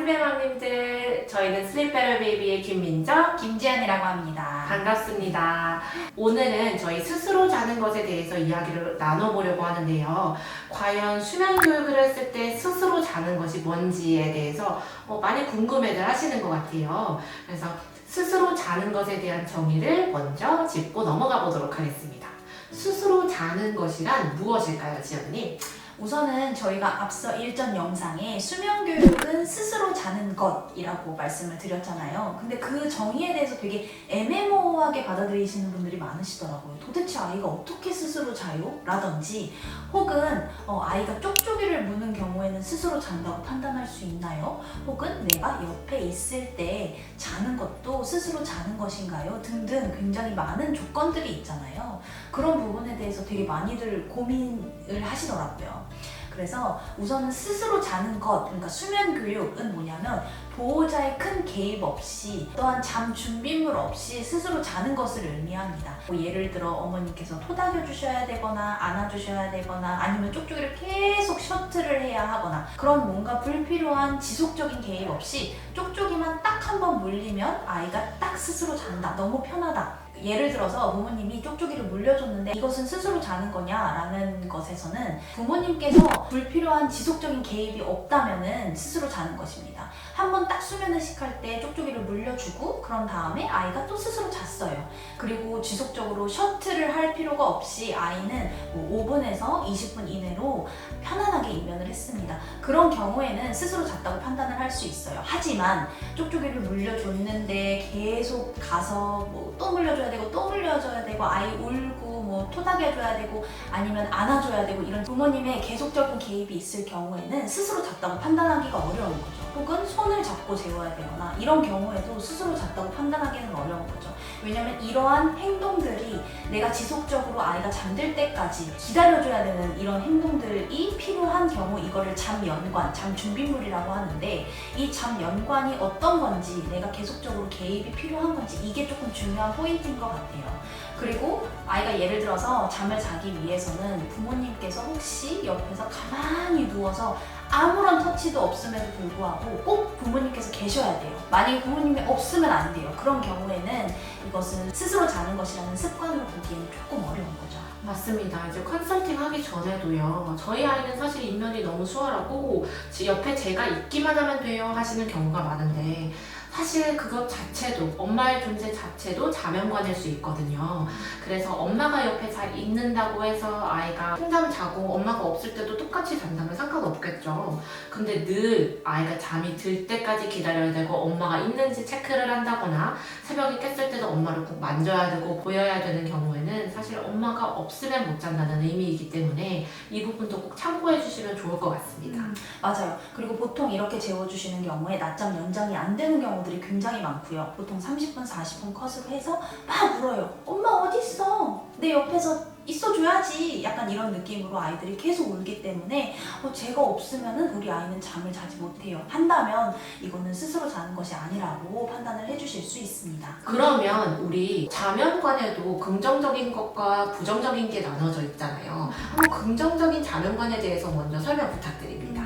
선배맘님들, 저희는 슬립베럴 베이비의 김민정, 김지연이라고 합니다. 반갑습니다. 오늘은 저희 스스로 자는 것에 대해서 이야기를 나눠보려고 하는데요. 과연 수면 교육을 했을 때 스스로 자는 것이 뭔지에 대해서 많이 궁금해들 하시는 것 같아요. 그래서 스스로 자는 것에 대한 정의를 먼저 짚고 넘어가 보도록 하겠습니다. 스스로 자는 것이란 무엇일까요, 지연님? 우선은 저희가 앞서 일전 영상에 수면 교육은 스스로 자는 것이라고 말씀을 드렸잖아요. 근데 그 정의에 대해서 되게 애매모호하게 받아들이시는 분들이 많으시더라고요. 도대체 아이가 어떻게 스스로 자요? 라든지 혹은 아이가 쪽쪽이를 무는 경우에는 스스로 잔다고 판단할 수 있나요? 혹은 내가 옆에 있을 때 자는 것도 스스로 자는 것인가요? 등등 굉장히 많은 조건들이 있잖아요. 그런 부분에 대해서 되게 많이들 고민을 하시더라고요. 그래서 우선은 스스로 자는 것, 그러니까 수면 교육은 뭐냐면 보호자의 큰 개입 없이 또한 잠 준비물 없이 스스로 자는 것을 의미합니다. 예를 들어 어머니께서 토닥여 주셔야 되거나 안아주셔야 되거나 아니면 쪽쪽이를 계속 셔틀을 해야 하거나 그런 뭔가 불필요한 지속적인 개입 없이 쪽쪽이만 딱 한 번 물리면 아이가 딱 스스로 잔다. 너무 편하다. 예를 들어서 부모님이 쪽쪽이를 물려줬는데 이것은 스스로 자는 거냐라는 것에서는 부모님께서 불필요한 지속적인 개입이 없다면은 스스로 자는 것입니다. 한번 딱 수면 의식할 때 쪽쪽이를 물려주고 그런 다음에 아이가 또 스스로 잤어요. 그리고 지속적으로 셔틀을 할 필요가 없이 아이는 5분에서 20분 이내로 편안하게 입면을 했습니다. 그런 경우에는 스스로 잤다고 판단을 할 수 있어요. 하지만 쪽쪽이를 물려줬는데 계속 가서 또 물려줘야 되고 또 물려줘야 되고 아이 울고 토닥여줘야 되고 아니면 안아줘야 되고 이런 부모님의 계속적인 개입이 있을 경우에는 스스로 잤다고 판단하기가 어려운 거죠. 혹은 손을 잡고 재워야 되거나 이런 경우에도 스스로 잤다고 판단하기는 어려운 거죠. 왜냐면 이러한 행동들이 내가 지속적으로 아이가 잠들 때까지 기다려줘야 되는 이런 행동들이 필요한 경우 이거를 잠연관, 잠준비물이라고 하는데 이 잠연관이 어떤 건지 내가 계속적으로 개입이 필요한 건지 이게 조금 중요한 포인트인 것 같아요. 그리고 아이가 예를 들어서 잠을 자기 위해서는 부모님께서 혹시 옆에서 가만히 누워서 아무런 터치도 없음에도 불구하고 꼭 부모님께서 계셔야 돼요. 만약에 부모님이 없으면 안 돼요. 그런 경우에는 이것은 스스로 자는 것이라는 습관으로 보기에는 조금 어려운 거죠. 맞습니다. 이제 컨설팅 하기 전에도요. 저희 아이는 사실 입면이 너무 수월하고 옆에 제가 있기만 하면 돼요 하시는 경우가 많은데 사실 그것 자체도 엄마의 존재 자체도 자면관일 수 있거든요. 그래서 엄마가 옆에 잘 있는다고 해서 아이가 통잠 자고 엄마가 없을 때도 똑같이 잔다면 상관없겠죠. 근데 늘 아이가 잠이 들 때까지 기다려야 되고 엄마가 있는지 체크를 한다거나 새벽에 깼을 때도 엄마를 꼭 만져야 되고 보여야 되는 경우에는 사실 엄마가 없으면 못 잔다는 의미이기 때문에 이 부분도 꼭 참고해 주시면 좋을 것 같습니다. 맞아요. 그리고 보통 이렇게 재워주시는 경우에 낮잠 연장이 안 되는 경우들이 굉장히 많고요. 보통 30분, 40분 컷으로 해서 막 울어요. 엄마 어딨어? 내 옆에서 있어줘야지. 약간 이런 느낌으로 아이들이 계속 울기 때문에 제가 없으면은 우리 아이는 잠을 자지 못해요. 한다면 이거는 스스로 자는 것이 아니라고 판단을 해주실 수 있습니다. 그러면 우리 자면관에도 긍정적인 것과 부정적인 게 나눠져 있잖아요. 한번 긍정적인 자면관에 대해서 먼저 설명 부탁드립니다.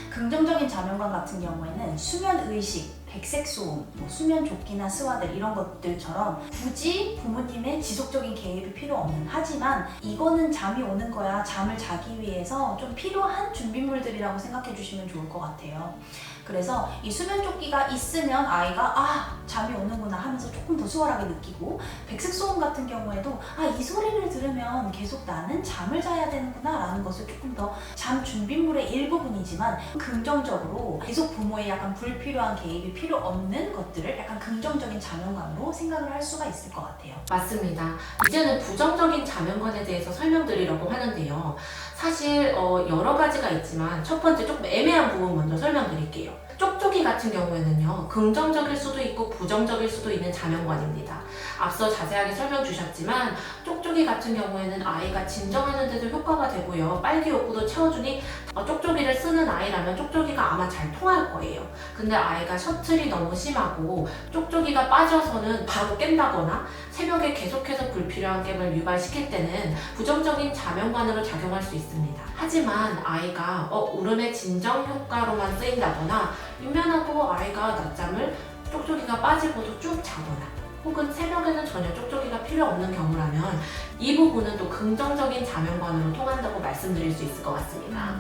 긍정적인 자면관 같은 경우에는 수면의식, 백색소음, 수면 조끼나 스와들 이런 것들처럼 굳이 부모님의 지속적인 개입이 필요 없는 하지만 이거는 잠이 오는 거야 잠을 자기 위해서 좀 필요한 준비물들이라고 생각해 주시면 좋을 것 같아요. 그래서 이 수면 조끼가 있으면 아이가 잠이 오는구나 하면서 조금 더 수월하게 느끼고 백색 소음 같은 경우에도 이 소리를 들으면 계속 나는 잠을 자야 되는구나 라는 것을 조금 더 잠 준비물의 일부분이지만 긍정적으로 계속 부모의 약간 불필요한 개입이 필요 없는 것들을 약간 긍정적인 자면관으로 생각을 할 수가 있을 것 같아요. 맞습니다. 이제는 부정적인 자면관에 대해서 설명드리려고 하는데요. 사실 여러 가지가 있지만 첫 번째 조금 애매한 부분 먼저 설명드릴게요. 쪽쪽이 같은 경우에는요. 긍정적일 수도 있고 부정적일 수도 있는 자면관입니다. 앞서 자세하게 설명 주셨지만 쪽쪽이 같은 경우에는 아이가 진정하는 데도 효과가 되고요. 빨기 욕구도 채워주니 쪽쪽이를 쓰는 아이라면 쪽쪽이가 아마 잘 통할 거예요. 근데 아이가 셔틀이 너무 심하고 쪽쪽이가 빠져서는 바로 깬다거나 새벽에 계속해서 불필요한 깹을 유발시킬 때는 부정적인 자면관으로 작용할 수 있습니다. 있습니다. 하지만 아이가 울음의 진정 효과로만 쓰인다거나 임면하고 아이가 낮잠을 쪽쪽이가 빠지고도 쭉 자거나 혹은 새벽에는 전혀 쪽쪽이가 필요 없는 경우라면 이 부분은 또 긍정적인 자면관으로 통한다고 말씀드릴 수 있을 것 같습니다.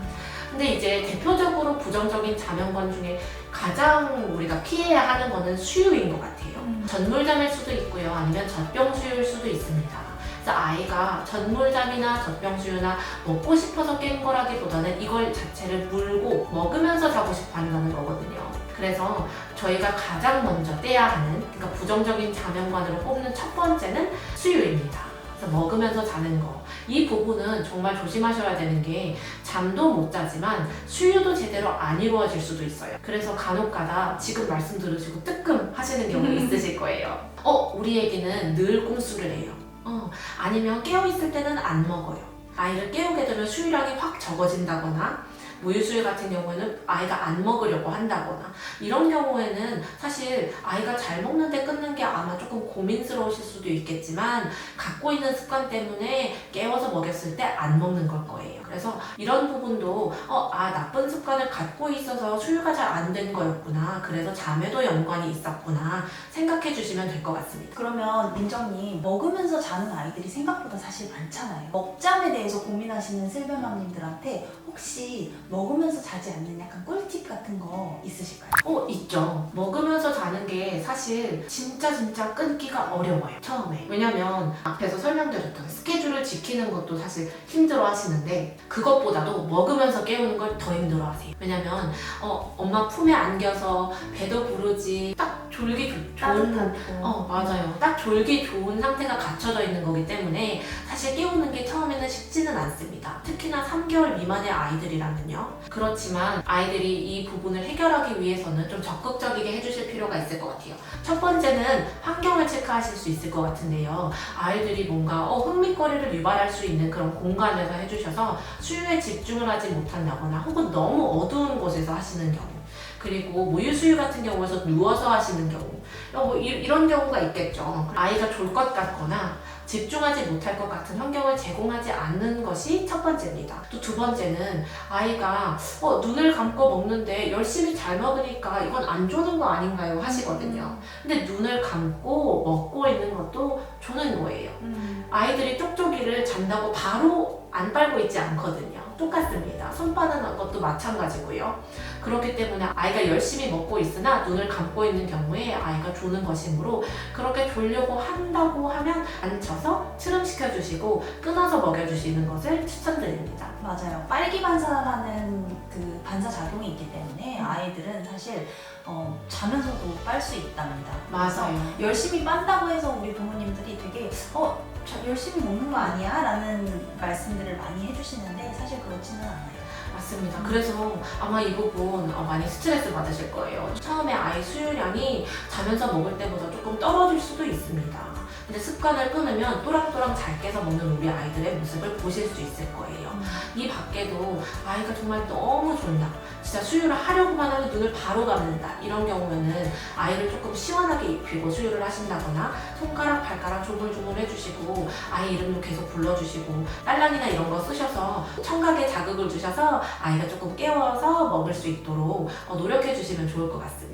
근데 이제 대표적으로 부정적인 자면관 중에 가장 우리가 피해야 하는 거는 수유인 것 같아요. 전물잠일 수도 있고요. 아니면 젖병수유일 수도 있습니다. 그래서 아이가 전물잠이나 젖병수유나 먹고 싶어서 깬 거라기보다는 이걸 자체를 물고 먹으면서 자고 싶어 한다는 거거든요. 그래서 저희가 가장 먼저 떼야 하는, 그러니까 부정적인 자면관으로 꼽는 첫 번째는 수유입니다. 그래서 먹으면서 자는 거. 이 부분은 정말 조심하셔야 되는 게 잠도 못 자지만 수유도 제대로 안 이루어질 수도 있어요. 그래서 간혹가다 지금 말씀 들으시고 뜨끔 하시는 경우 있으실 거예요. 우리 애기는 늘 꼼수를 해요. 아니면 깨어있을 때는 안 먹어요. 아이를 깨우게 되면 수유량이 확 적어진다거나 무유수유 같은 경우에는 아이가 안 먹으려고 한다거나 이런 경우에는 사실 아이가 잘 먹는데 끊는 게 아마 조금 고민스러우실 수도 있겠지만 갖고 있는 습관 때문에 깨워서 먹였을 때 안 먹는 걸 거예요. 그래서 이런 부분도 나쁜 습관을 갖고 있어서 수유가 잘 안 된 거였구나. 그래서 잠에도 연관이 있었구나 생각해 주시면 될 것 같습니다. 그러면 민정님, 먹으면서 자는 아이들이 생각보다 사실 많잖아요. 먹잠에 대해서 고민하시는 실베맘님들한테 혹시 먹으면서 자지 않는 약간 꿀팁 같은 거 있으실까요? 있죠. 먹으면서 자는 게 사실 진짜 끊기가 어려워요. 처음에. 왜냐면 앞에서 설명드렸던 스케줄을 지키는 것도 사실 힘들어 하시는데 그것보다도 먹으면서 깨우는 걸 더 힘들어 하세요. 왜냐면 엄마 품에 안겨서 배도 부르지 딱 졸기 좋은 맞아요. 딱 졸기 좋은 상태가 갖춰져 있는 거기 때문에 사실 깨우는 게 처음에는 쉽지는 않습니다. 특히나 3개월 미만의 아이들이라면요. 그렇지만 아이들이 이 부분을 해결하기 위해서는 좀 적극적이게 해주실 필요가 있을 것 같아요. 첫 번째는 환경을 체크하실 수 있을 것 같은데요. 아이들이 뭔가 흥미거리를 유발할 수 있는 그런 공간에서 해주셔서 수유에 집중을 하지 못한다거나 혹은 너무 어두운 곳에서 하시는 경우, 그리고 무유수유 같은 경우에서 누워서 하시는 경우 이런 경우가 있겠죠. 아이가 졸 것 같거나 집중하지 못할 것 같은 환경을 제공하지 않는 것이 첫 번째입니다. 또 두 번째는 아이가 눈을 감고 먹는데 열심히 잘 먹으니까 이건 안 조는 거 아닌가요? 하시거든요. 근데 눈을 감고 먹고 있는 것도 조는 거예요. 아이들이 쪽쪽이를 잔다고 바로 안 빨고 있지 않거든요. 똑같습니다. 손 빠는 것도 마찬가지고요. 그렇기 때문에 아이가 열심히 먹고 있으나 눈을 감고 있는 경우에 아이가 조는 것이므로 그렇게 졸려고 한다고 하면 앉혀서 트름시켜 주시고 끊어서 먹여주시는 것을 추천드립니다. 맞아요. 빨기 반사라는 그 반사 작용이 있기 때문에 아이들은 사실 자면서도 빨 수 있답니다. 맞아요. 열심히 빤다고 해서 우리 부모님들이 되게 열심히 먹는 거 아니야? 라는 말씀들을 많이 해주시는데 사실 그렇지는 않아요. 맞습니다. 그래서 아마 이 부분 많이 스트레스 받으실 거예요. 처음에 아이 수유량이 자면서 먹을 때보다 조금 떨어질 수도 있습니다. 근데 습관을 끊으면 또랑또랑 잘 깨서 먹는 우리 아이들의 모습을 보실 수 있을 거예요. 이 밖에도 아이가 정말 너무 졸다, 진짜 수유를 하려고만 하면 눈을 바로 감는다, 이런 경우에는 아이를 조금 시원하게 입히고 수유를 하신다거나 손가락, 발가락 조물조물 해주시고 아이 이름도 계속 불러주시고 딸랑이나 이런 거 쓰셔서 청각에 자극을 주셔서 아이가 조금 깨워서 먹을 수 있도록 노력해 주시면 좋을 것 같습니다.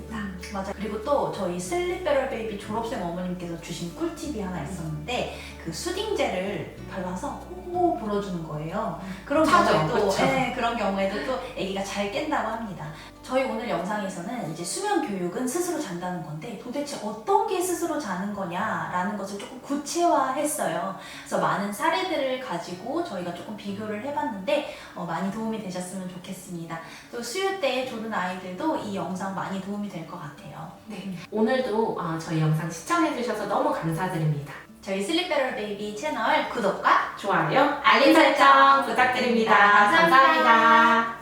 맞아요. 그리고 또 저희 슬립베럴 베이비 졸업생 어머님께서 주신 꿀팁이 하나 있었는데 그 수딩젤을 발라서 호호 불어주는 거예요. 그런 경우에도 그렇죠. 그런 경우에도 또 아기가 잘 깬다고 합니다. 저희 오늘 영상에서는 이제 수면 교육은 스스로 잔다는 건데 도대체 어떤 게 스스로 자는 거냐라는 것을 조금 구체화했어요. 그래서 많은 사례들을 가지고 저희가 조금 비교를 해봤는데 많이 도움이 되셨으면 좋겠습니다. 또 수유 때 조는 아이들도 이 영상 많이 도움이 될 것 같아요. 네. 오늘도 저희 영상 시청해주셔서 너무 감사드립니다. 저희 슬립베럴 베이비 채널 구독과 좋아요, 알림 설정 부탁드립니다. 감사합니다.